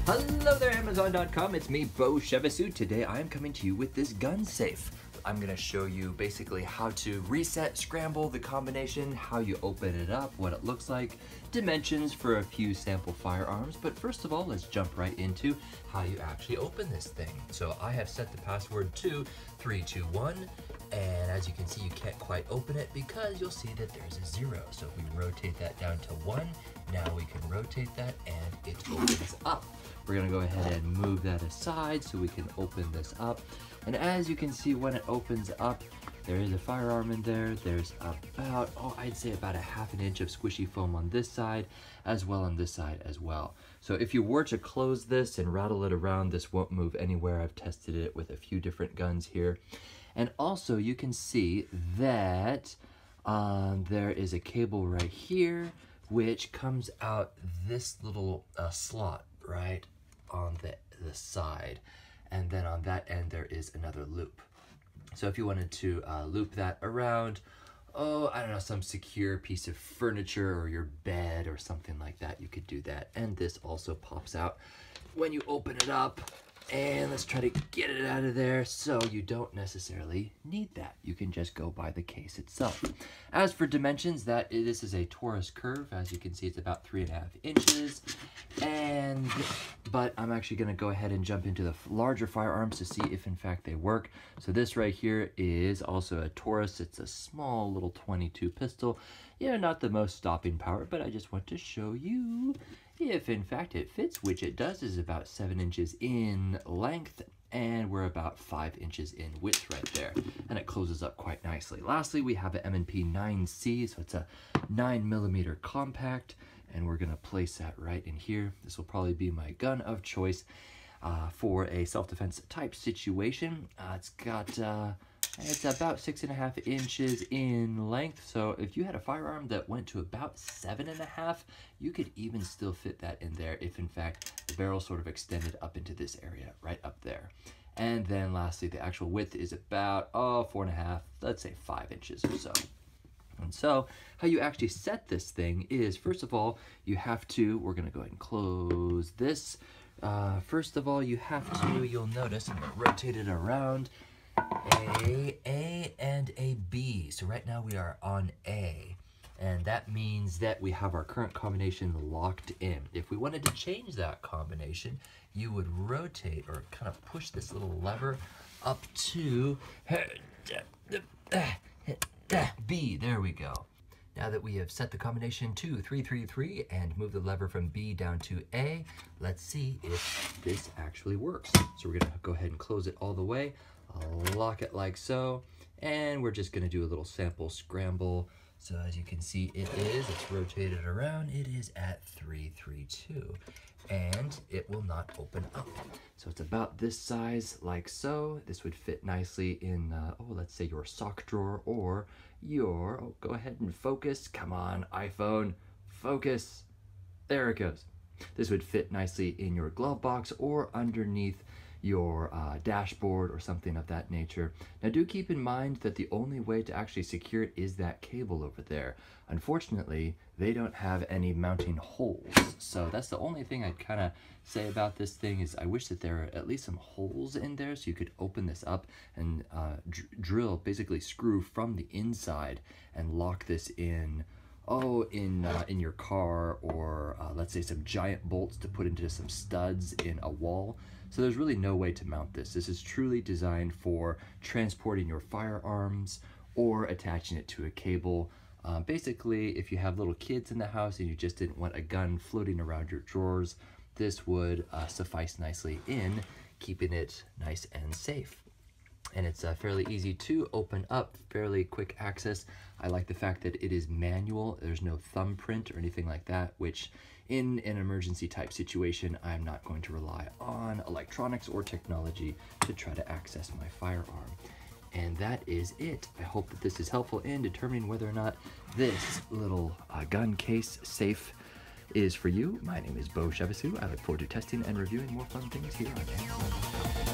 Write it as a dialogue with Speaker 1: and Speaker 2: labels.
Speaker 1: Hello there, Amazon.com. It's me, Beau. Today I am coming to you with this gun safe. I'm going to show you basically how to reset, scramble the combination, how you open it up, what it looks like, dimensions for a few sample firearms. But first of all, let's jump right into how you actually open this thing. So I have set the password to 321, and as you can see, you can't quite open it because you'll see that there's a 0. So if we rotate that down to 1, now we can rotate that and it opens up. We're gonna go ahead and move that aside so we can open this up. And as you can see, when it opens up, there is a firearm in there. There's about, I'd say about a ½ inch of squishy foam on this side, as well on this side as well. So if you were to close this and rattle it around, this won't move anywhere. I've tested it with a few different guns here. And also you can see that there is a cable right here, which comes out this little slot right on the side, and then on that end there is another loop. So if you wanted to loop that around, I don't know, some secure piece of furniture or your bed or something like that, you could do that. And this also pops out when you open it up. And let's try to get it out of there, so you don't necessarily need that. You can just go by the case itself. As for dimensions, this is a torus curve. As you can see, it's about 3.5 inches. But I'm actually going to go ahead and jump into the larger firearms to see if in fact they work. So this right here is also a torus. It's a small little 22 pistol. Yeah, not the most stopping power, but I just want to show you if in fact it fits, which it does. Is about 7 inches in length, and we're about 5 inches in width right there, and it closes up quite nicely. Lastly, we have an M&P 9C, so it's a 9mm compact, and we're gonna place that right in here. This will probably be my gun of choice for a self-defense type situation. It's about 6.5 inches in length, so if you had a firearm that went to about 7.5, you could even still fit that in there if in fact the barrel sort of extended up into this area right up there. And then lastly, the actual width is about 4.5, let's say 5 inches or so. And so how you actually set this thing is, first of all, you have to, we're gonna go ahead and close this. First of all, you have to, you'll notice, I'm gonna rotate it around, A, and a B. So right now we are on A, and that means that we have our current combination locked in. If we wanted to change that combination, you would rotate or kind of push this little lever up to B. There we go. Now that we have set the combination to 333 and move the lever from B down to A, let's see if this actually works. So we're gonna go ahead and close it all the way. I'll lock it like so, and we're just going to do a little sample scramble. So as you can see, it's rotated around, it is at 332, and it will not open up. So it's about this size, like so. This would fit nicely in, let's say your sock drawer, or your, go ahead and focus, come on, iPhone, focus, there it goes. This would fit nicely in your glove box or underneath your dashboard or something of that nature. Now do keep in mind that the only way to actually secure it is that cable over there. Unfortunately, they don't have any mounting holes. So that's the only thing I'd kind of say about this thing, is I wish that there were at least some holes in there so you could open this up and drill, basically screw from the inside and lock this in in your car, or let's say some giant bolts to put into some studs in a wall. So there's really no way to mount this. This is truly designed for transporting your firearms or attaching it to a cable. Basically, if you have little kids in the house and you just didn't want a gun floating around your drawers, this would suffice nicely in keeping it nice and safe. And it's fairly easy to open up, fairly quick access. I like the fact that it is manual. There's no thumbprint or anything like that, which in an emergency type situation, I'm not going to rely on electronics or technology to try to access my firearm. And that is it. I hope that this is helpful in determining whether or not this little gun case safe is for you. My name is Beau. I look forward to testing and reviewing more fun things here on Amazon.